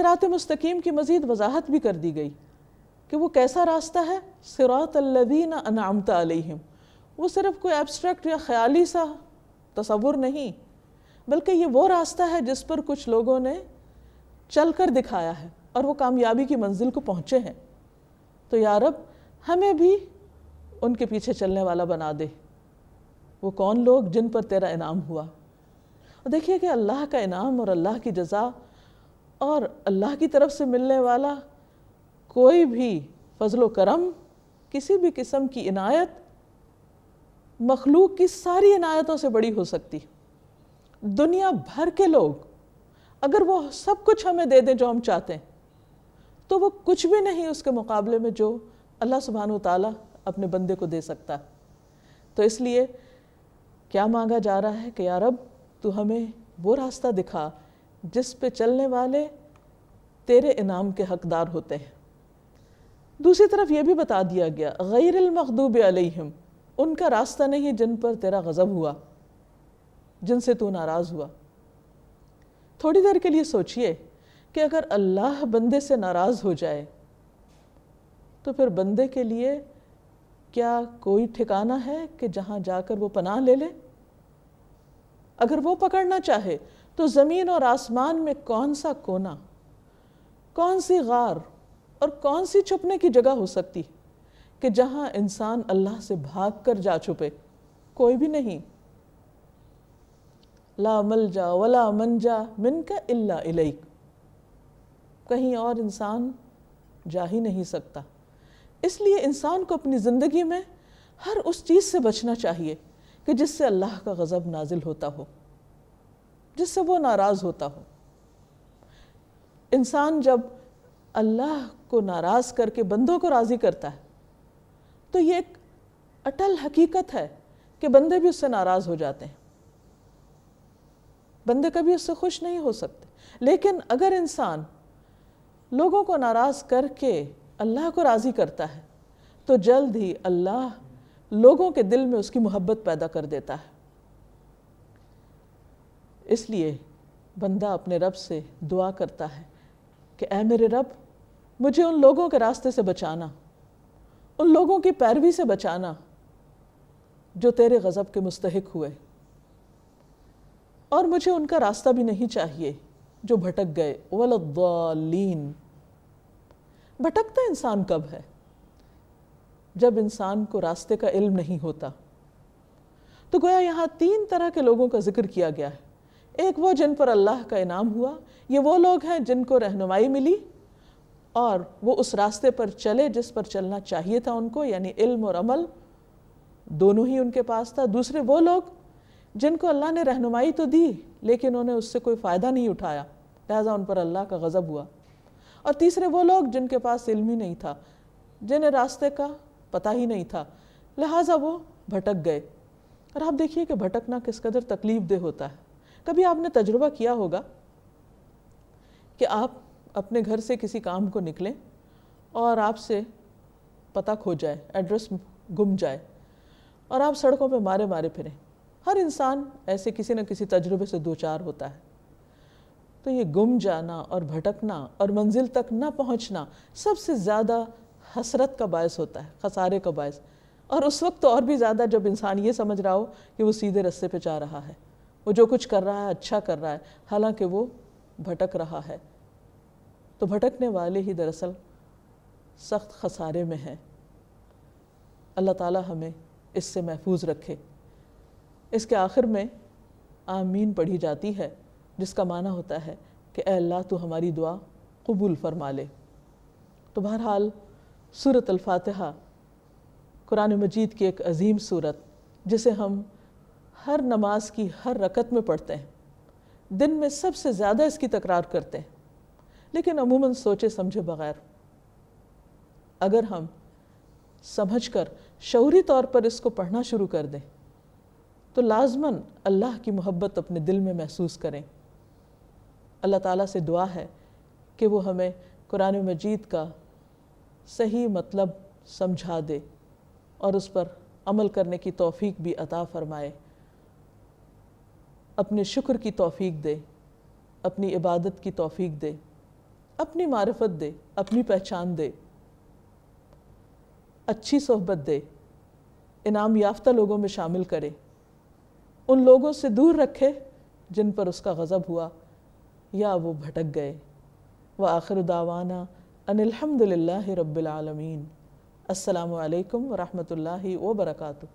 صراط مستقیم کی مزید وضاحت بھی کر دی گئی کہ وہ کیسا راستہ ہے. صراط الذین انعمت علیہم، وہ صرف کوئی ایبسٹریکٹ یا خیالی سا تصور نہیں، بلکہ یہ وہ راستہ ہے جس پر کچھ لوگوں نے چل کر دکھایا ہے اور وہ کامیابی کی منزل کو پہنچے ہیں. تو یا رب ہمیں بھی ان کے پیچھے چلنے والا بنا دے. وہ کون لوگ جن پر تیرا انعام ہوا. اور دیکھیے کہ اللہ کا انعام اور اللہ کی جزا اور اللہ کی طرف سے ملنے والا کوئی بھی فضل و کرم، کسی بھی قسم کی عنایت مخلوق کی ساری عنایتوں سے بڑی ہو سکتی. دنیا بھر کے لوگ اگر وہ سب کچھ ہمیں دے دیں جو ہم چاہتے ہیں تو وہ کچھ بھی نہیں اس کے مقابلے میں جو اللہ سبحانہ وتعالیٰ اپنے بندے کو دے سکتا ہے. تو اس لیے کیا مانگا جا رہا ہے کہ یا رب تو ہمیں وہ راستہ دکھا جس پہ چلنے والے تیرے انعام کے حقدار ہوتے ہیں. دوسری طرف یہ بھی بتا دیا گیا غیر المغضوب علیہم، ان کا راستہ نہیں جن پر تیرا غضب ہوا، جن سے تو ناراض ہوا. تھوڑی دیر کے لیے سوچئے کہ اگر اللہ بندے سے ناراض ہو جائے تو پھر بندے کے لیے کیا کوئی ٹھکانہ ہے کہ جہاں جا کر وہ پناہ لے لے؟ اگر وہ پکڑنا چاہے تو زمین اور آسمان میں کون سا کونا، کون سی غار اور کون سی چھپنے کی جگہ ہو سکتی کہ جہاں انسان اللہ سے بھاگ کر جا چھپے؟ کوئی بھی نہیں. لا ملجا ولا منجا منک الا الیک، کہیں اور انسان جا ہی نہیں سکتا. اس لیے انسان کو اپنی زندگی میں ہر اس چیز سے بچنا چاہیے کہ جس سے اللہ کا غضب نازل ہوتا ہو، جس سے وہ ناراض ہوتا ہو. انسان جب اللہ کو ناراض کر کے بندوں کو راضی کرتا ہے تو یہ ایک اٹل حقیقت ہے کہ بندے بھی اس سے ناراض ہو جاتے ہیں، بندے کبھی اس سے خوش نہیں ہو سکتے. لیکن اگر انسان لوگوں کو ناراض کر کے اللہ کو راضی کرتا ہے تو جلد ہی اللہ لوگوں کے دل میں اس کی محبت پیدا کر دیتا ہے. اس لیے بندہ اپنے رب سے دعا کرتا ہے کہ اے میرے رب مجھے ان لوگوں کے راستے سے بچانا، ان لوگوں کی پیروی سے بچانا جو تیرے غضب کے مستحق ہوئے، اور مجھے ان کا راستہ بھی نہیں چاہیے جو بھٹک گئے. وَلَا الضَّالِّينَ. بھٹکتا انسان کب ہے؟ جب انسان کو راستے کا علم نہیں ہوتا. تو گویا یہاں 3 طرح کے لوگوں کا ذکر کیا گیا ہے. ایک وہ جن پر اللہ کا انعام ہوا، یہ وہ لوگ ہیں جن کو رہنمائی ملی اور وہ اس راستے پر چلے جس پر چلنا چاہیے تھا ان کو، یعنی علم اور عمل دونوں ہی ان کے پاس تھا. دوسرے وہ لوگ جن کو اللہ نے رہنمائی تو دی لیکن انہیں اس سے کوئی فائدہ نہیں اٹھایا، لہٰذا ان پر اللہ کا غضب ہوا. اور تیسرے وہ لوگ جن کے پاس علم ہی نہیں تھا، جنہیں راستے کا پتہ ہی نہیں تھا، لہٰذا وہ بھٹک گئے. اور آپ دیکھیے کہ بھٹکنا کس قدر تکلیف دہ ہوتا ہے. کبھی آپ نے تجربہ کیا ہوگا کہ آپ اپنے گھر سے کسی کام کو نکلیں اور آپ سے پتہ کھو جائے، ایڈریس گم جائے اور آپ سڑکوں پہ مارے مارے پھریں. ہر انسان ایسے کسی نہ کسی تجربے سے دوچار ہوتا ہے. تو یہ گم جانا اور بھٹکنا اور منزل تک نہ پہنچنا سب سے زیادہ حسرت کا باعث ہوتا ہے، خسارے کا باعث. اور اس وقت تو اور بھی زیادہ جب انسان یہ سمجھ رہا ہو کہ وہ سیدھے رستے پہ جا رہا ہے، وہ جو کچھ کر رہا ہے اچھا کر رہا ہے، حالانکہ وہ بھٹک رہا ہے. تو بھٹکنے والے ہی دراصل سخت خسارے میں ہیں. اللہ تعالی ہمیں اس سے محفوظ رکھے. اس کے آخر میں آمین پڑھی جاتی ہے جس کا معنی ہوتا ہے کہ اے اللہ تو ہماری دعا قبول فرما لے. تو بہرحال سورۃ الفاتحہ قرآن مجید کی ایک عظیم سورت جسے ہم ہر نماز کی ہر رکعت میں پڑھتے ہیں، دن میں سب سے زیادہ اس کی تکرار کرتے ہیں، لیکن عموماً سوچے سمجھے بغیر. اگر ہم سمجھ کر شعوری طور پر اس کو پڑھنا شروع کر دیں تو لازماً اللہ کی محبت اپنے دل میں محسوس کریں. اللہ تعالیٰ سے دعا ہے کہ وہ ہمیں قرآن مجید کا صحیح مطلب سمجھا دے اور اس پر عمل کرنے کی توفیق بھی عطا فرمائے، اپنے شکر کی توفیق دے، اپنی عبادت کی توفیق دے، اپنی معرفت دے، اپنی پہچان دے، اچھی صحبت دے، انعام یافتہ لوگوں میں شامل کرے، ان لوگوں سے دور رکھے جن پر اس کا غضب ہوا یا وہ بھٹک گئے۔ وآخر دعوانا ان الحمد للہ رب العالمین۔ السلام علیکم ورحمۃ اللہ وبرکاتہ۔